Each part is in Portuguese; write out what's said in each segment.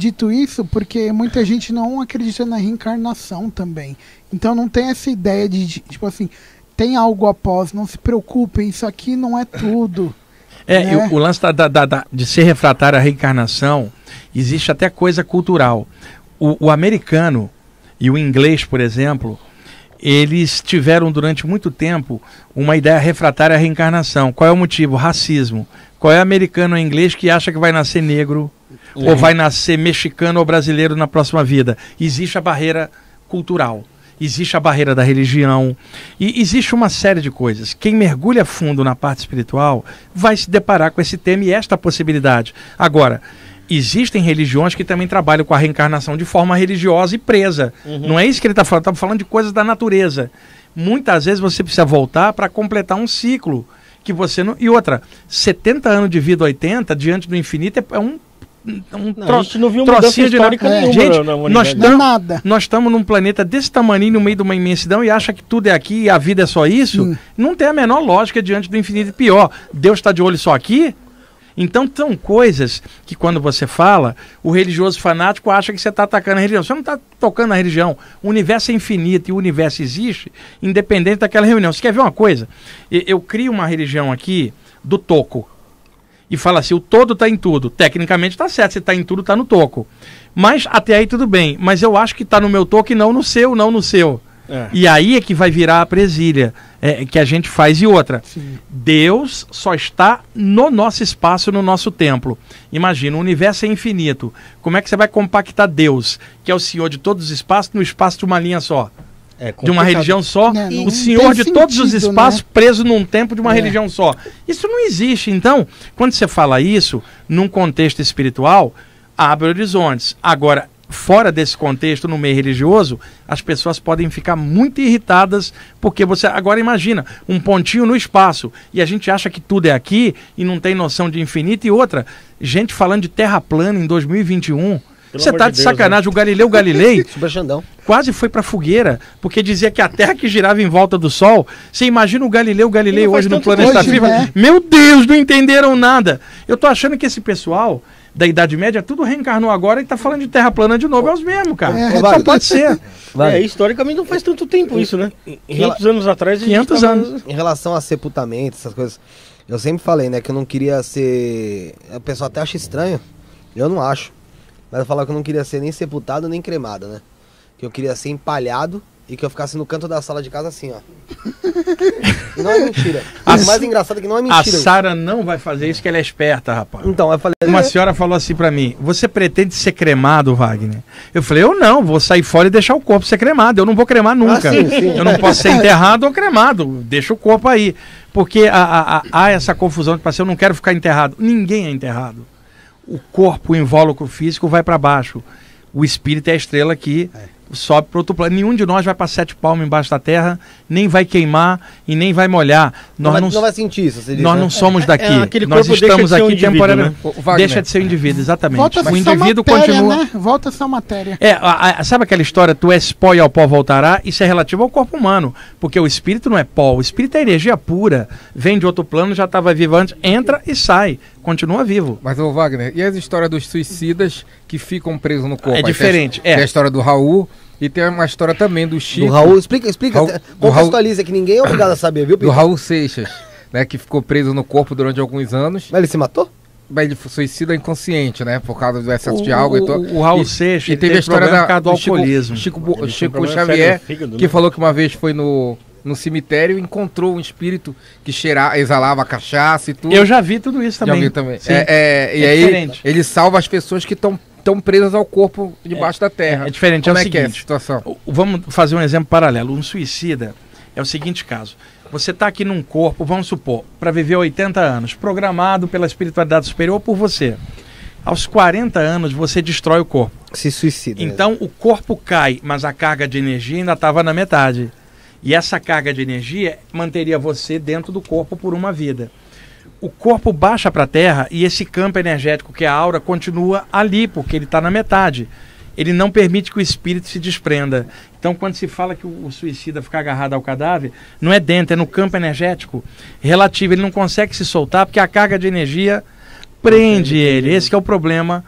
acredito isso porque muita gente não acredita na reencarnação também. Então não tem essa ideia tipo assim, tem algo após, não se preocupem, isso aqui não é tudo. Né? O lance de ser refratário à reencarnação, existe até coisa cultural. O americano e o inglês, por exemplo, eles tiveram durante muito tempo uma ideia refratária à reencarnação. Qual é o motivo? Racismo. Qual é o americano ou inglês que acha que vai nascer negro ou vai nascer mexicano ou brasileiro na próxima vida? Existe a barreira cultural, existe a barreira da religião e existe uma série de coisas. Quem mergulha fundo na parte espiritual vai se deparar com esse tema e esta possibilidade. Agora, existem religiões que também trabalham com a reencarnação de forma religiosa e presa. Não é isso que ele está falando, está falando de coisas da natureza. Muitas vezes você precisa voltar para completar um ciclo que você não... E outra, 70 anos de vida, 80, diante do infinito, é um a gente não viu mudança histórica nenhuma. Gente, nada. nós estamos num planeta desse tamanho, no meio de uma imensidão, e acha que tudo é aqui e a vida é só isso? Não tem a menor lógica diante do infinito. Pior, Deus está de olho só aqui? Então são coisas que quando você fala, o religioso fanático acha que você está atacando a religião. Você não está tocando a religião. O universo é infinito e o universo existe independente daquela reunião. Você quer ver uma coisa? Eu crio uma religião aqui do toco. E fala assim, o todo está em tudo. Tecnicamente está certo, se está em tudo, está no toco. Mas até aí tudo bem. Mas eu acho que está no meu toco e não no seu, não no seu. E aí é que vai virar a presilha que a gente faz. E outra, Deus só está no nosso espaço, no nosso templo. Imagina, o universo é infinito. Como é que você vai compactar Deus, que é o Senhor de todos os espaços, no espaço de uma linha só? De uma religião só, o Senhor de todos os espaços, né? Preso num templo de uma religião só. Isso não existe. Então, quando você fala isso, num contexto espiritual, abre horizontes. Agora, fora desse contexto, no meio religioso, as pessoas podem ficar muito irritadas, porque você, agora imagina, um pontinho no espaço, e a gente acha que tudo é aqui, e não tem noção de infinito, e outra, gente falando de terra plana em 2021, você tá de sacanagem, o Galileu Galilei quase foi pra fogueira, porque dizia que a Terra que girava em volta do Sol. Você imagina o Galileu Galilei hoje no planeta Viva? Né? Meu Deus, não entenderam nada. Eu tô achando que esse pessoal da Idade Média tudo reencarnou agora e tá falando de Terra plana de novo, é os mesmos, cara. Só pode ser. Historicamente não faz tanto tempo isso, né? 500 anos atrás... 500 anos. Em relação a sepultamento, essas coisas, eu sempre falei, né, que eu não queria ser... O pessoal até acha estranho, eu não acho. Mas eu falava que eu não queria ser nem sepultado nem cremado, né? Que eu queria ser empalhado e que eu ficasse no canto da sala de casa assim, ó. E não é mentira. O mais engraçado é que não é mentira. A Sara não vai fazer isso, que ela é esperta, rapaz. Então, eu falei... Uma senhora falou assim pra mim, você pretende ser cremado, Wagner? Eu falei, eu não, vou sair fora e deixar o corpo ser cremado. Eu não vou cremar nunca. Sim. Eu não posso ser enterrado ou cremado. Deixa o corpo aí. Porque há essa confusão de assim, eu não quero ficar enterrado. Ninguém é enterrado. O corpo, o invólucro físico vai para baixo. O espírito é a estrela que sobe para outro plano. Nenhum de nós vai para 7 palmos embaixo da terra, nem vai queimar e nem vai molhar. Nós não vai sentir isso, você diz, nós né? não somos daqui. Nós estamos aqui temporariamente. Deixa de ser um indivíduo, exatamente. Volta o indivíduo matéria, continua. Né? Volta a ser matéria. Sabe aquela história, tu és pó e ao pó voltará? Isso é relativo ao corpo humano, porque o espírito não é pó, o espírito é energia pura, vem de outro plano, já estava vivo antes, entra e sai, continua vivo. Mas, ô Wagner, e as histórias dos suicidas que ficam presos no corpo? É diferente. Tem a história do Raul e tem uma história também do Chico. Do Raul, explica, contextualiza, que ninguém é obrigado a saber, viu, Pedro? Do Raul Seixas, né, que ficou preso no corpo durante alguns anos. Mas ele se matou? Mas ele foi suicida inconsciente, né? Por causa do excesso de álcool. O Raul Seixas e teve a história do alcoolismo. Chico Xavier, que falou que uma vez foi no cemitério e encontrou um espírito que exalava cachaça e tudo. Eu já vi tudo isso também. Já vi também. E aí diferente. Ele salva as pessoas que estão presas ao corpo debaixo da terra. É diferente. Como é o seguinte, seguinte, a situação? Vamos fazer um exemplo paralelo. Um suicida é o seguinte caso. Você está aqui num corpo, vamos supor, para viver 80 anos, programado pela espiritualidade superior por você. Aos 40 anos, você destrói o corpo. Se suicida. Então, o corpo cai, mas a carga de energia ainda estava na metade. E essa carga de energia manteria você dentro do corpo por uma vida. O corpo baixa para a Terra e esse campo energético, que é a aura, continua ali, porque ele está na metade. Ele não permite que o espírito se desprenda. Então, quando se fala que o suicida fica agarrado ao cadáver, não é dentro, é no campo energético relativo. Ele não consegue se soltar porque a carga de energia prende ele. Esse que é o problema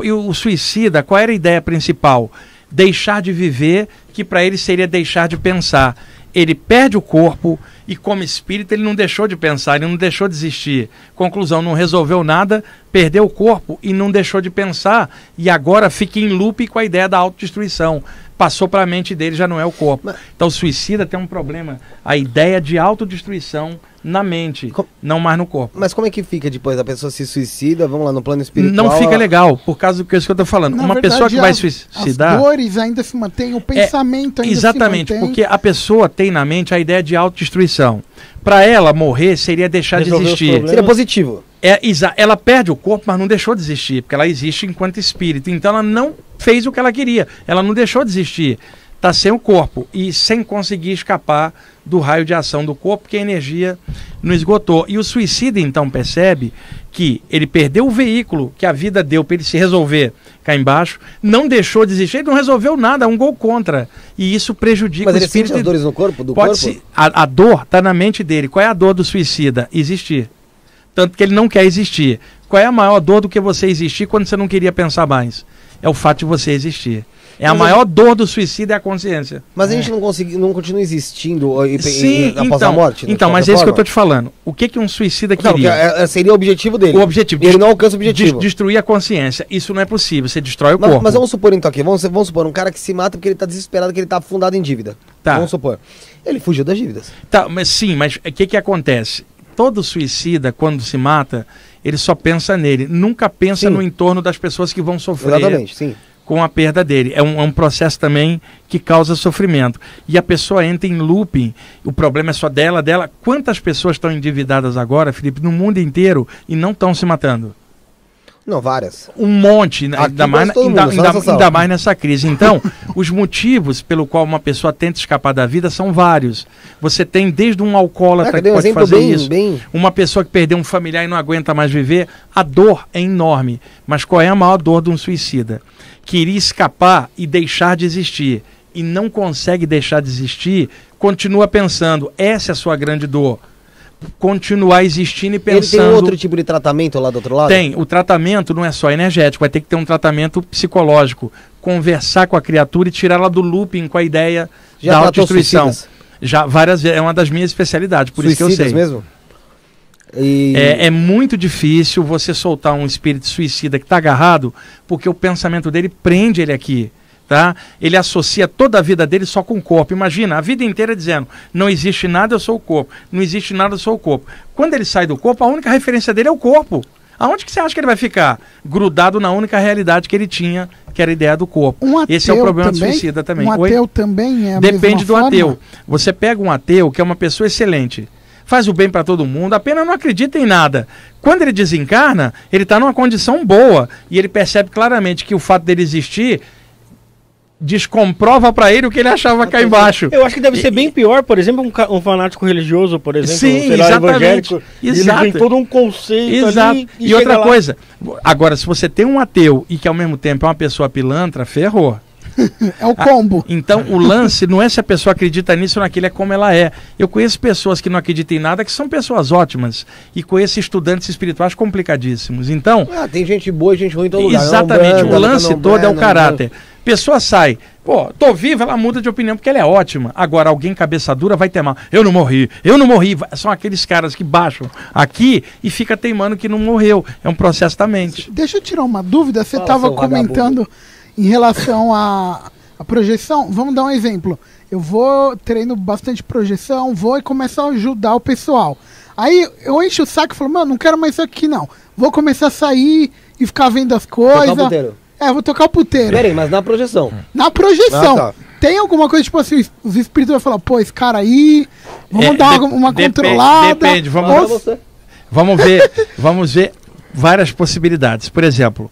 E o suicida, qual era a ideia principal? Deixar de viver, que para ele seria deixar de pensar. Ele perde o corpo e, como espírito, ele não deixou de pensar, ele não deixou de existir. Conclusão, não resolveu nada, perdeu o corpo e não deixou de pensar. E agora fica em loop com a ideia da autodestruição. Passou para a mente dele, já não é o corpo. Então o suicida tem um problema. A ideia de autodestruição na mente, não mais no corpo. Mas como é que fica depois? A pessoa se suicida, vamos lá, no plano espiritual... Não fica legal, por causa do que eu estou falando. Uma pessoa que vai suicidar... As dores ainda se mantêm, o pensamento ainda exatamente, se mantém. porque a pessoa tem na mente a ideia de autodestruição. Para ela morrer seria deixar de existir. Seria positivo. Ela perde o corpo, mas não deixou de existir, porque ela existe enquanto espírito. Então ela não fez o que ela queria, ela não deixou de existir. Está sem o corpo e sem conseguir escapar do raio de ação do corpo, porque a energia não esgotou. E o suicida então percebe que ele perdeu o veículo que a vida deu para ele se resolver cá embaixo, não deixou de existir, ele não resolveu nada, é um gol contra. E isso prejudica o espírito. Mas ele sente as dores no corpo? A dor está na mente dele. Qual é a dor do suicida? Existir. Tanto que ele não quer existir. Qual é a maior dor do que você existir quando você não queria pensar mais? É o fato de você existir. A maior dor do suicídio é a consciência. Mas a gente não continua existindo após a morte? Então, mas é isso que eu estou te falando. O que um suicida queria? Seria o objetivo dele. O objetivo. Ele não alcança o objetivo. Destruir a consciência. Isso não é possível. Você destrói o corpo. Mas vamos supor então aqui. Vamos supor um cara que se mata porque ele está desesperado, que ele está afundado em dívida. Tá. Vamos supor. Ele fugiu das dívidas. Tá, mas o que acontece? Todo suicida, quando se mata, ele só pensa nele. Nunca pensa no entorno das pessoas que vão sofrer. Exatamente, sim. Com a perda dele. É um processo também que causa sofrimento. E a pessoa entra em looping. O problema é só dela. Quantas pessoas estão endividadas agora, Felipe, no mundo inteiro e não estão se matando? Não, várias. Um monte, ainda mais nessa crise. Então, os motivos pelo qual uma pessoa tenta escapar da vida são vários. Você tem desde um alcoólatra que pode fazer isso, uma pessoa que perdeu um familiar e não aguenta mais viver. A dor é enorme. Mas qual é a maior dor de um suicida? Queria escapar e deixar de existir. E não consegue deixar de existir, continua pensando. Essa é a sua grande dor. Continuar existindo e pensando... Ele tem outro tipo de tratamento lá do outro lado? Tem. O tratamento não é só energético, vai ter que ter um tratamento psicológico. Conversar com a criatura e tirá-la do looping com a ideia da autodestruição. Já várias vezes. É uma das minhas especialidades, por isso que eu sei. Mesmo? É muito difícil você soltar um espírito suicida que está agarrado, porque o pensamento dele prende ele aqui. Tá? Ele associa toda a vida dele só com o corpo. Imagina, a vida inteira dizendo, não existe nada, eu sou o corpo. Não existe nada, eu sou o corpo. Quando ele sai do corpo, a única referência dele é o corpo. Aonde que você acha que ele vai ficar? Grudado na única realidade que ele tinha, que era a ideia do corpo. Esse é o problema do suicida também. Um ateu também é a Depende do ateu. Você pega um ateu que é uma pessoa excelente, faz o bem para todo mundo, apenas não acredita em nada. Quando ele desencarna, ele está numa condição boa e ele percebe claramente que o fato dele existir descomprova para ele o que ele achava cá embaixo. Eu acho que deve ser bem pior, por exemplo, um fanático religioso, por exemplo, sei lá, evangélico. Ele tem todo um conceito ali. E outra coisa, agora, se você tem um ateu e que ao mesmo tempo é uma pessoa pilantra, ferrou. É o combo. Então, o lance não é se a pessoa acredita nisso ou naquilo, é como ela é. Eu conheço pessoas que não acreditam em nada, que são pessoas ótimas. E conheço estudantes espirituais complicadíssimos. Então... tem gente boa e gente ruim em todo lugar. Exatamente. O lance todo é o caráter. Pessoa sai, tô viva, ela muda de opinião porque ela é ótima. Agora, alguém cabeça dura vai ter mal. Eu não morri. São aqueles caras que baixam aqui e fica teimando que não morreu. É um processo da mente. Deixa eu tirar uma dúvida. Você estava comentando em relação à projeção. Vamos dar um exemplo. Eu treino bastante projeção, vou e começo a ajudar o pessoal. Aí eu encho o saco e falo, mano, não quero mais isso aqui não. Vou começar a sair e ficar vendo as coisas. Vou tocar o puteiro. Peraí, mas na projeção. Na projeção. Tá. Tem alguma coisa, tipo assim, os espíritos vão falar, pô, esse cara aí, vamos dar uma controlada. Depende, vamos ver várias possibilidades. Por exemplo,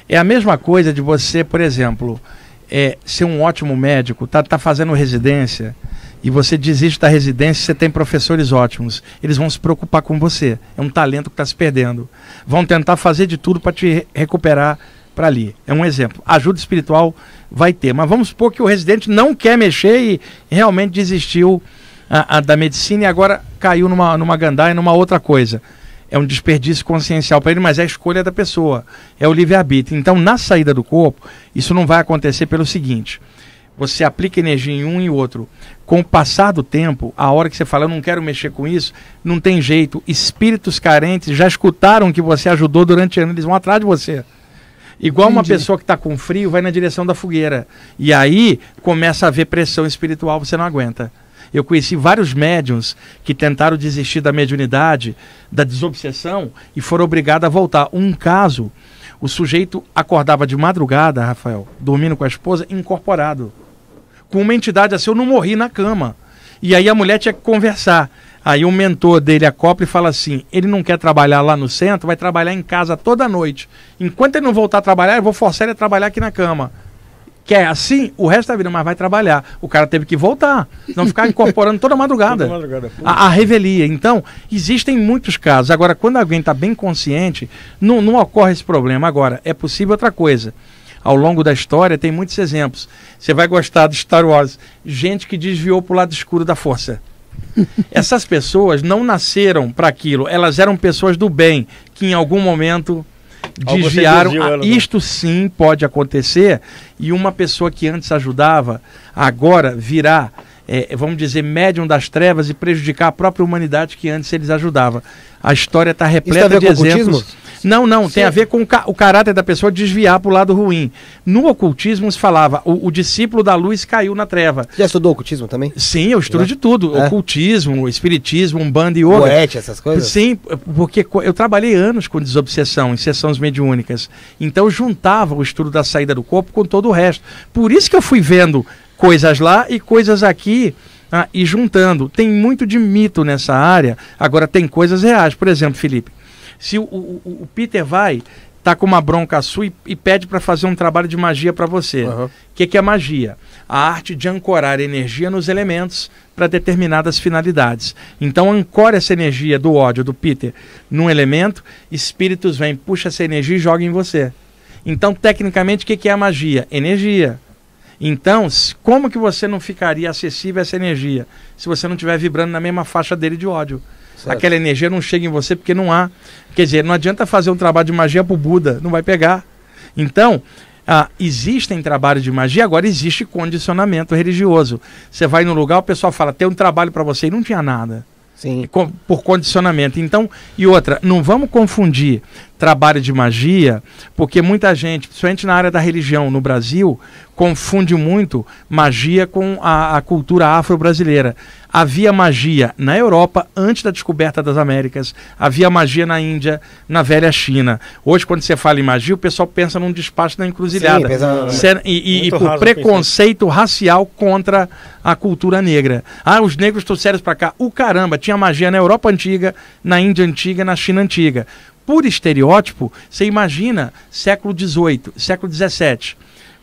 é a mesma coisa de você, por exemplo, ser um ótimo médico, tá fazendo residência, e você desiste da residência, você tem professores ótimos. Eles vão se preocupar com você. É um talento que está se perdendo. Vão tentar fazer de tudo para te recuperar para ali. É um exemplo. Ajuda espiritual vai ter. Mas vamos supor que o residente não quer mexer e realmente desistiu da medicina e agora caiu numa gandaia, numa outra coisa. é um desperdício consciencial para ele, mas é a escolha da pessoa, é o livre-arbítrio. Então, na saída do corpo, isso não vai acontecer pelo seguinte: você aplica energia em um e outro. Com o passar do tempo, a hora que você fala, eu não quero mexer com isso, não tem jeito. Espíritos carentes já escutaram que você ajudou durante anos, eles vão atrás de você. Igual uma pessoa que está com frio, vai na direção da fogueira. E aí, começa a haver pressão espiritual, você não aguenta. Eu conheci vários médiuns que tentaram desistir da mediunidade, da desobsessão, e foram obrigados a voltar. Um caso, o sujeito acordava de madrugada, Rafael, dormindo com a esposa, incorporado. Com uma entidade assim, eu não morri na cama. E aí a mulher tinha que conversar. Aí o mentor dele acopla e fala assim, ele não quer trabalhar lá no centro, vai trabalhar em casa toda noite. Enquanto ele não voltar a trabalhar, eu vou forçar ele a trabalhar aqui na cama. Quer assim o resto da vida, mas vai trabalhar. O cara teve que voltar, não ficar incorporando toda madrugada. A revelia. Então, existem muitos casos. Agora, quando alguém está bem consciente, não ocorre esse problema. Agora, é possível outra coisa. Ao longo da história, tem muitos exemplos. Você vai gostar de Star Wars. Gente que desviou para o lado escuro da força. Essas pessoas não nasceram para aquilo. Elas eram pessoas do bem, que em algum momento desviaram. Isto sim pode acontecer, e uma pessoa que antes ajudava agora virá, vamos dizer, médium das trevas e prejudicar a própria humanidade que antes eles ajudavam. A história está repleta de exemplos. Não, tem a ver com o caráter da pessoa desviar para o lado ruim. No ocultismo se falava, o discípulo da luz caiu na treva. Já estudou ocultismo também? Sim, eu estudo de tudo. Ocultismo, espiritismo, umbanda e yoga. Poete, essas coisas? Sim, porque eu trabalhei anos com desobsessão, em sessões mediúnicas. Então eu juntava o estudo da saída do corpo com todo o resto. Por isso que eu fui vendo coisas lá e coisas aqui, e juntando. Tem muito de mito nessa área, agora tem coisas reais. Por exemplo, Felipe, se o Peter tá com uma bronca sua e pede para fazer um trabalho de magia para você. O que é magia? A arte de ancorar energia nos elementos para determinadas finalidades. Então ancora essa energia do ódio do Peter num elemento, espíritos vêm, puxa essa energia e joga em você. Então, tecnicamente, o que é a magia? Energia. Então, como que você não ficaria acessível a essa energia se você não estiver vibrando na mesma faixa dele de ódio? Certo. Aquela energia não chega em você porque não há. Quer dizer, não adianta fazer um trabalho de magia para o Buda, não vai pegar. Então, existem trabalhos de magia, agora existe condicionamento religioso. Você vai no lugar, o pessoal fala, tem um trabalho para você, e não tinha nada. Sim. Por condicionamento. Então, e outra, não vamos confundir trabalho de magia, porque muita gente, principalmente na área da religião no Brasil, confunde muito magia com a cultura afro-brasileira. Havia magia na Europa antes da descoberta das Américas, havia magia na Índia, na velha China. Hoje, quando você fala em magia, o pessoal pensa num despacho da encruzilhada. Sim, e por preconceito racial contra a cultura negra. Os negros trouxeram para cá. Caramba, tinha magia na Europa antiga, na Índia antiga, na China antiga. Por estereótipo, você imagina século XVIII, século XVII.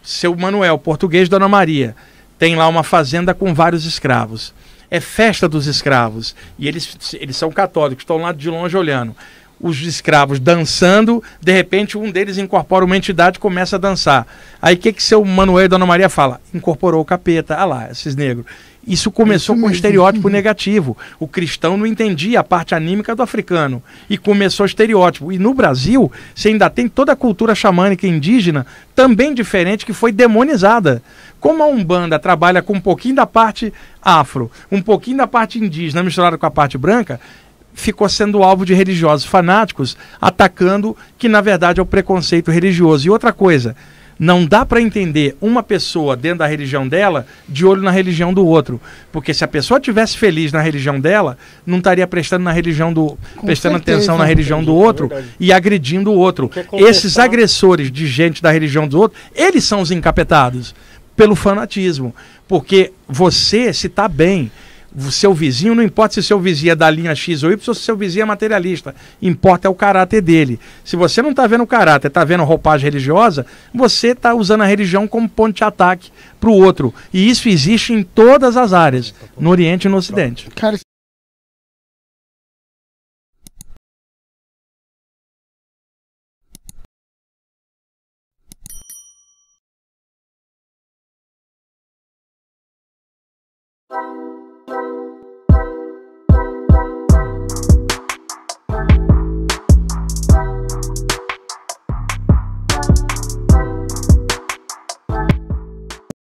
Seu Manuel, português, Dona Maria, tem lá uma fazenda com vários escravos. É festa dos escravos. E eles são católicos, estão lá de longe olhando. Os escravos dançando, de repente um deles incorpora uma entidade e começa a dançar. Aí o que seu Manuel e Dona Maria fala? Incorporou o capeta. Lá, esses negros. Isso começou com um estereótipo negativo. O cristão não entendia a parte anímica do africano. E começou o estereótipo. E no Brasil, você ainda tem toda a cultura xamânica indígena, também diferente, que foi demonizada. Como a Umbanda trabalha com um pouquinho da parte afro, um pouquinho da parte indígena, misturada com a parte branca, ficou sendo alvo de religiosos fanáticos, atacando que, na verdade, é o preconceito religioso. E outra coisa, não dá para entender uma pessoa dentro da religião dela de olho na religião do outro. Porque se a pessoa estivesse feliz na religião dela, não estaria prestando atenção na religião do outro e agredindo o outro. Esses agressores de gente da religião do outro, eles são os encapetados pelo fanatismo. Porque você, se está bem, o seu vizinho, não importa se o seu vizinho é da linha X ou Y, ou se o seu vizinho é materialista, importa é o caráter dele. Se você não está vendo o caráter, está vendo roupagem religiosa, você está usando a religião como ponto de ataque para o outro. E isso existe em todas as áreas, no Oriente e no Ocidente. Cara,